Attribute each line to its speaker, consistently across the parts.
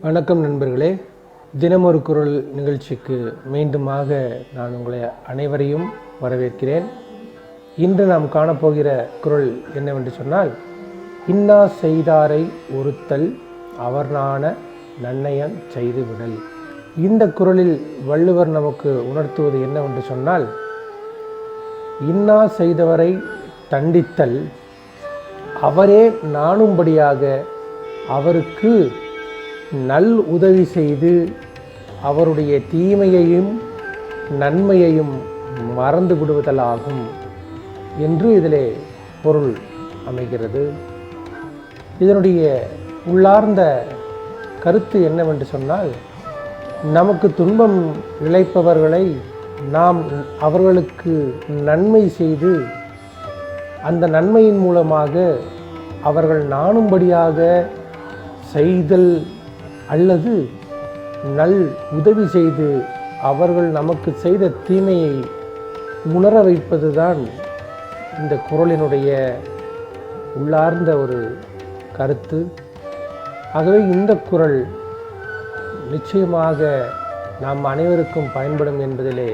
Speaker 1: வணக்கம் நண்பர்களே. தினம் ஒரு குரல் நிகழ்ச்சிக்கு மீண்டுமாக நான் உங்களை அனைவரையும் வரவேற்கிறேன். இன்று நாம் காணப்போகிற குரல் என்னவென்று சொன்னால், இன்னா செய்தாரை ஒருத்தல் அவர் நாண நன்னயம் செய்து விடல். இந்த குரலில் வள்ளுவர் நமக்கு உணர்த்துவது என்னவென்று சொன்னால், இன்னா செய்தவரை தண்டித்தல் அவரே நாணும்படியாக அவருக்கு நல் உதவி செய்து அவருடைய தீமையையும் நன்மையையும் மறந்து விடுவதலாகும் என்று இதிலே பொருள் அமைகிறது. இதனுடைய உள்ளார்ந்த கருத்து என்னவென்று சொன்னால், நமக்கு துன்பம் இழைப்பவர்களை நாம் அவர்களுக்கு நன்மை செய்து அந்த நன்மையின் மூலமாக அவர்கள் நாணும்படியாக செய்தல் அல்லது நல் உதவி செய்து அவர்கள் நமக்கு செய்த தீமையை உணர வைப்பதுதான் இந்த குறளினுடைய உள்ளார்ந்த ஒரு கருத்து. ஆகவே இந்த குறள் நிச்சயமாக நாம் அனைவருக்கும் பயன்படும் என்பதிலே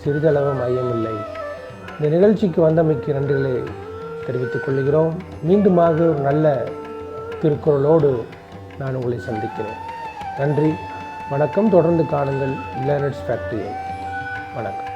Speaker 1: சிறிதளவும் ஐயமில்லை. இந்த நிகழ்ச்சிக்கு வந்தமைக்கு நன்றிகளை தெரிவித்துக் கொள்கிறோம். மீண்டுமாக ஒரு நல்ல திருக்குறளோடு நான் உங்களை சந்திக்கிறேன். நன்றி, வணக்கம். தொடர்ந்து காணுங்கள் லேர்னர்ஸ் ஃபேக்டரியை. வணக்கம்.